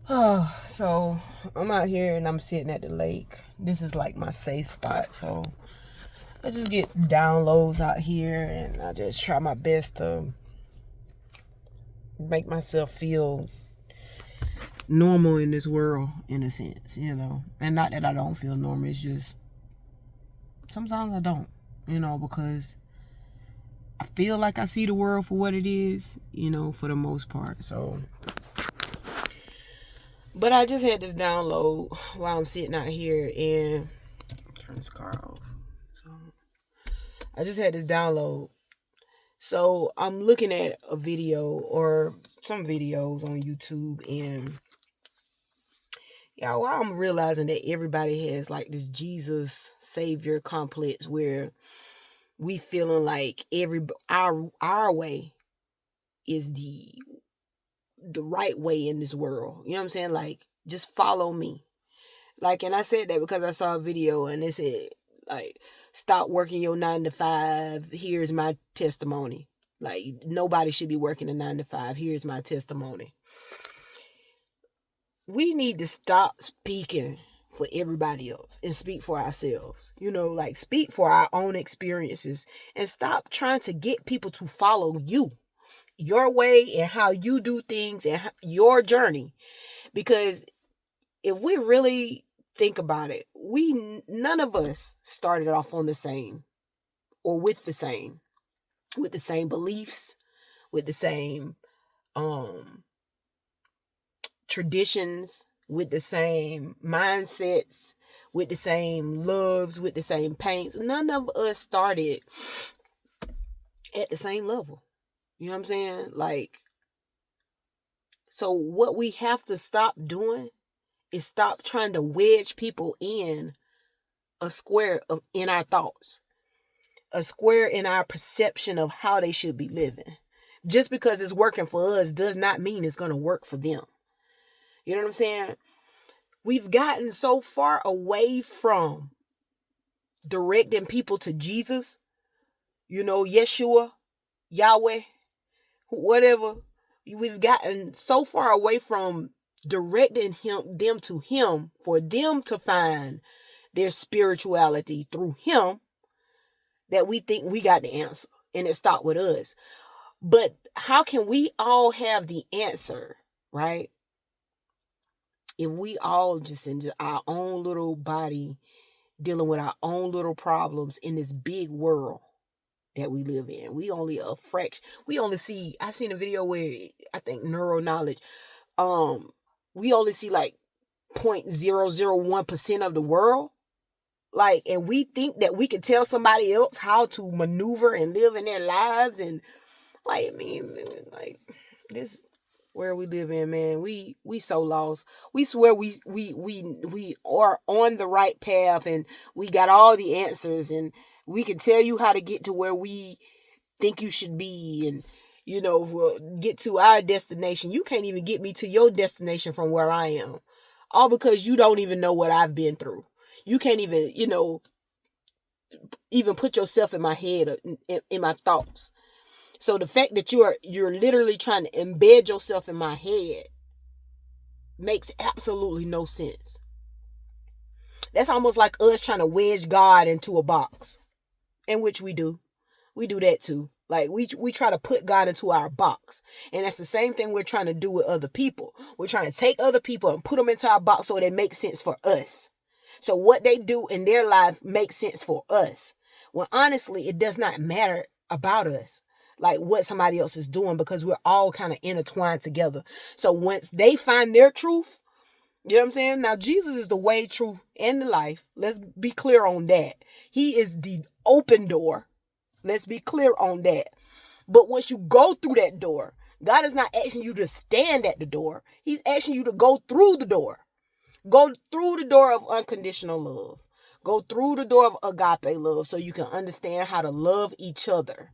So I'm out here and I'm sitting at the lake. This is like my safe spot. So I just get downloads out here and I just try my best to make myself feel normal in this world, in a sense, And not that I don't feel normal, it's just sometimes I don't, because I feel like I see the world for what it is, for the most part. So, but I just had this download while I'm sitting out here and turn this car off. So I just had this download. So I'm looking at a video or some videos on YouTube, and while I'm realizing that everybody has like this Jesus Savior complex where we feeling like our way is the right way in this world. You know what I'm saying? Like, just follow me. Like, and I said that because I saw a video and it said, like, stop working your 9 to 5. Here's my testimony. Like, nobody should be working a 9 to 5. Here's my testimony. We need to stop speaking for everybody else and speak for ourselves. Like, speak for our own experiences and stop trying to get people to follow you, your way, and how you do things and your journey. Because if we really think about it, none of us started off on the same or with the same beliefs, with the same traditions, with the same mindsets, with the same loves, with the same pains. None of us started at the same level. You know what I'm saying? Like, so what we have to stop doing is stop trying to wedge people in a square in our thoughts, a square in our perception of how they should be living. Just because it's working for us does not mean it's going to work for them. You know what I'm saying? We've gotten so far away from directing people to Jesus, Yeshua, Yahweh, whatever. We've gotten so far away from directing them to him for them to find their spirituality through him that we think we got the answer and it stopped with us. But how can we all have the answer, right? If we all just in our own little body dealing with our own little problems in this big world that we live in. We only a fraction. We only see, I seen a video where I think neuro knowledge, we only see like 0.001% of the world. Like, and we think that we can tell somebody else how to maneuver and live in their lives. And like, I mean, like, this where we live in, man, we so lost. We swear we are on the right path and we got all the answers and we can tell you how to get to where we think you should be and we'll get to our destination. You can't even get me to your destination from where I am. All because you don't even know what I've been through. You can't even, even put yourself in my head, in my thoughts. So the fact that you're literally trying to embed yourself in my head makes absolutely no sense. That's almost like us trying to wedge God into a box, in which we do. We do that too. Like we try to put God into our box. And that's the same thing we're trying to do with other people. We're trying to take other people and put them into our box so they make sense for us. So what they do in their life makes sense for us. Well, honestly, it does not matter about us, like what somebody else is doing, because we're all kind of intertwined together. So once they find their truth, you know what I'm saying? Now, Jesus is the way, truth, and the life. Let's be clear on that. He is the open door. Let's be clear on that. But once you go through that door, God is not asking you to stand at the door. He's asking you to go through the door. Go through the door of unconditional love. Go through the door of agape love so you can understand how to love each other.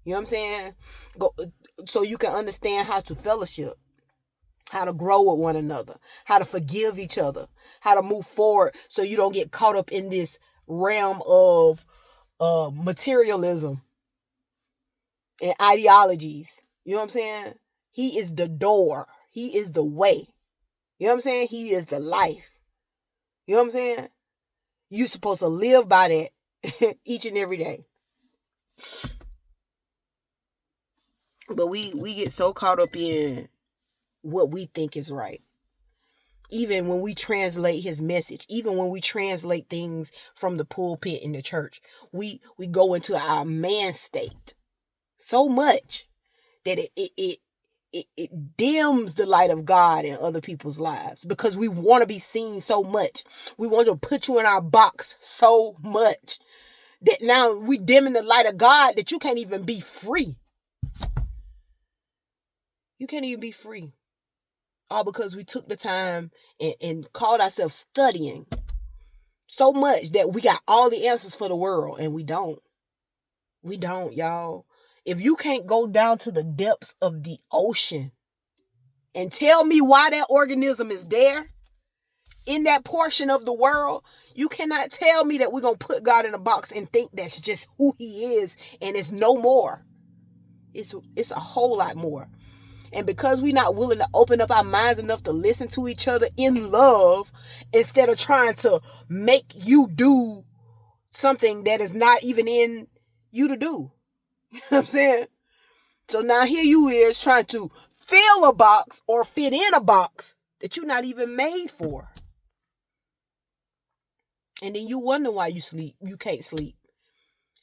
You know what I'm saying? Go so you can understand how to fellowship, how to grow with one another, how to forgive each other, how to move forward so you don't get caught up in this realm of materialism and ideologies. You know what I'm saying? He is the door. He is the way. You know what I'm saying? He is the life. You know what I'm saying? You're supposed to live by that each and every day. But we get so caught up in what we think is right. Even when we translate his message, even when we translate things from the pulpit in the church, we go into our man state so much that it dims the light of God in other people's lives, because we want to be seen so much. We want to put you in our box so much that now we dimming the light of God that you can't even be free. You can't even be free. All because we took the time and called ourselves studying so much that we got all the answers for the world, and we don't. We don't, y'all. If you can't go down to the depths of the ocean and tell me why that organism is there in that portion of the world, you cannot tell me that we're going to put God in a box and think that's just who he is and it's no more. It's a whole lot more. And because we're not willing to open up our minds enough to listen to each other in love, instead of trying to make you do something that is not even in you to do. You know what I'm saying? So now here you is trying to fill a box or fit in a box that you're not even made for. And then you wonder why you can't sleep.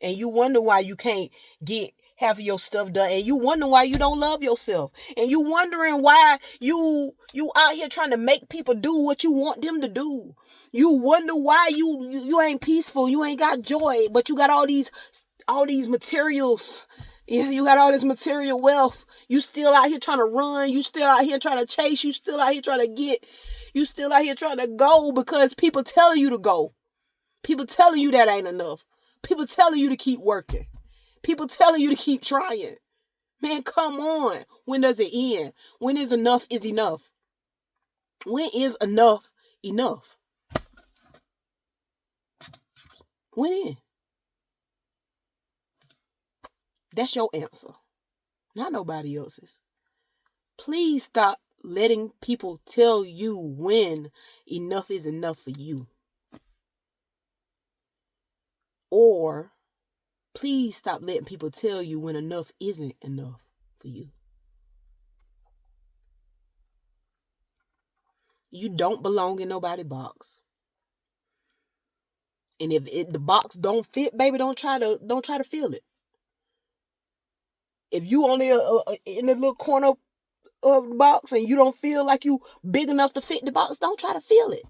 And you wonder why you can't get half of your stuff done. And you wonder why you don't love yourself. And you wondering why you out here trying to make people do what you want them to do. You wonder why you ain't peaceful. You ain't got joy, but you got all these materials. You got all this material wealth. You still out here trying to run. You still out here trying to chase. You still out here trying to get. You still out here trying to go because people telling you to go. People telling you that ain't enough. People telling you to keep working. People telling you to keep trying. Man, come on. When does it end? When is enough enough? When is enough enough? When? That's your answer. Not nobody else's. Please stop letting people tell you when enough is enough for you. Or please stop letting people tell you when enough isn't enough for you. You don't belong in nobody's box. And if the box don't fit, baby, don't try to fill it. If you only in the little corner of the box and you don't feel like you big enough to fit the box, don't try to fill it.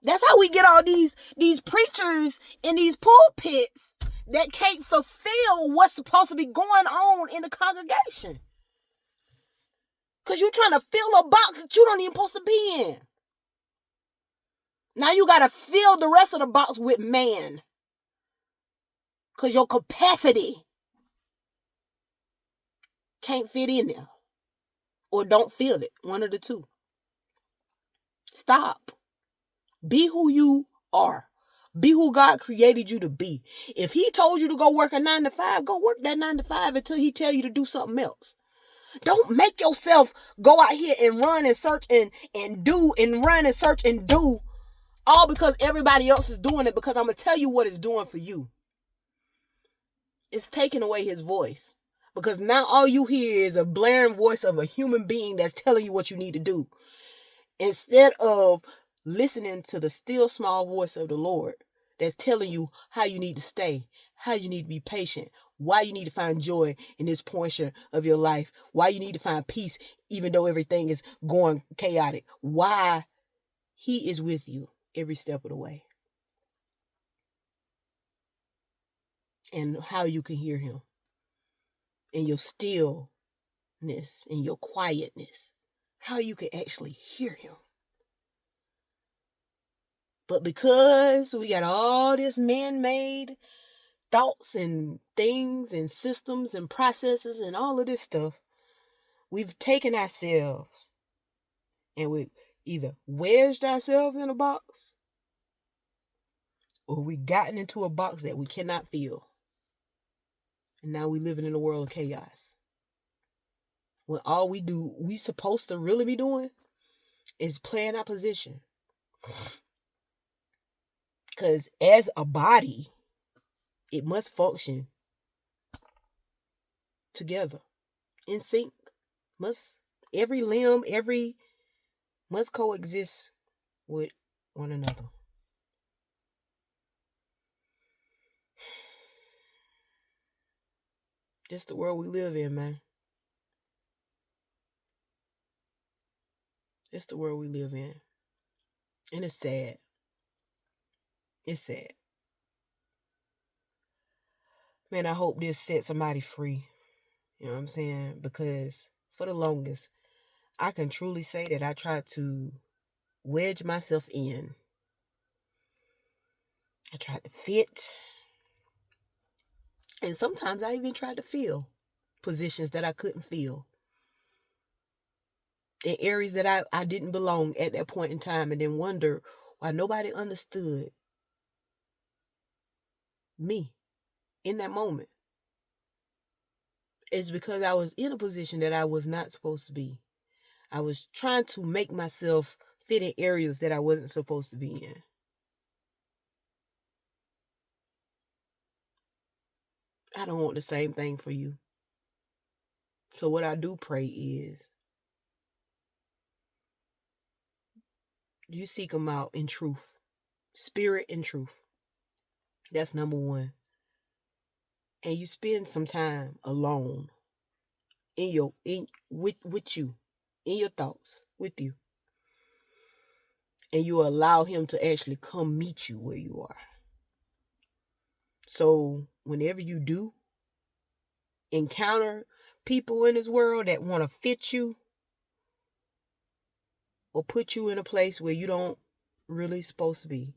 That's how we get all these preachers in these pulpits that can't fulfill what's supposed to be going on in the congregation. Because you're trying to fill a box that you don't even supposed to be in. Now you got to fill the rest of the box with man. Because your capacity can't fit in there. Or don't feel it. One of the two. Stop. Be who you are. Be who God created you to be. If he told you to go work a 9 to 5, go work that 9 to 5 until he tell you to do something else. Don't make yourself go out here and run and search and do and run and search and do all because everybody else is doing it, because I'm going to tell you what it's doing for you. It's taking away his voice, because now all you hear is a blaring voice of a human being that's telling you what you need to do, instead of listening to the still small voice of the Lord that's telling you how you need to stay, how you need to be patient, why you need to find joy in this portion of your life, why you need to find peace even though everything is going chaotic, why he is with you every step of the way, and how you can hear him in your stillness, in your quietness, how you can actually hear him. But because we got all this man-made thoughts and things and systems and processes and all of this stuff, we've taken ourselves and we either wedged ourselves in a box, or we gotten into a box that we cannot fill. And now we living in a world of chaos. When all we supposed to really be doing is playing opposition. Because as a body, it must function together, in sync. Must every limb, every must coexist with one another. That's the world we live in, man. That's the world we live in. And it's sad. It's sad. Man, I hope this set somebody free. You know what I'm saying? Because for the longest, I can truly say that I tried to wedge myself in. I tried to fit. And sometimes I even tried to fill positions that I couldn't fill. In areas that I didn't belong at that point in time, and then wonder why nobody understood me in that moment. It's because I was in a position that I was not supposed to be. I was trying to make myself fit in areas that I wasn't supposed to be in. I don't want the same thing for you. So what I do pray is you seek them out in truth, spirit and truth. That's number one. And you spend some time alone with you, in your thoughts, with you. And you allow him to actually come meet you where you are. So whenever you do encounter people in this world that want to fit you or put you in a place where you don't really supposed to be,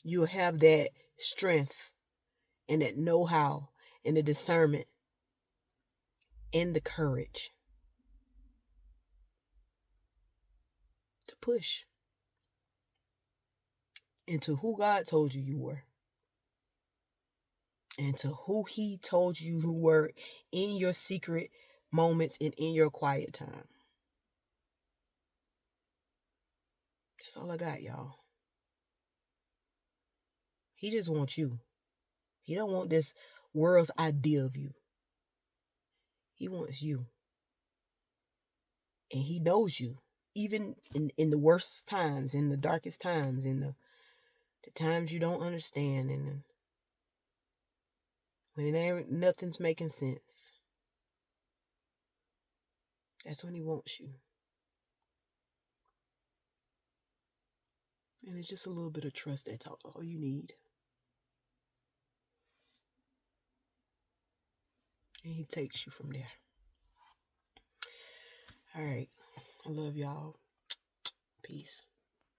you'll have that strength and that know-how and the discernment and the courage to push into who God told you were, and to who he told you were in your secret moments and in your quiet time. That's all I got, y'all. He just wants you. He don't want this world's idea of you. He wants you. And he knows you. Even in the worst times, in the darkest times, in the times you don't understand, and when nothing's making sense. That's when he wants you. And it's just a little bit of trust. That's all you need. And he takes you from there. All right. I love y'all. Peace.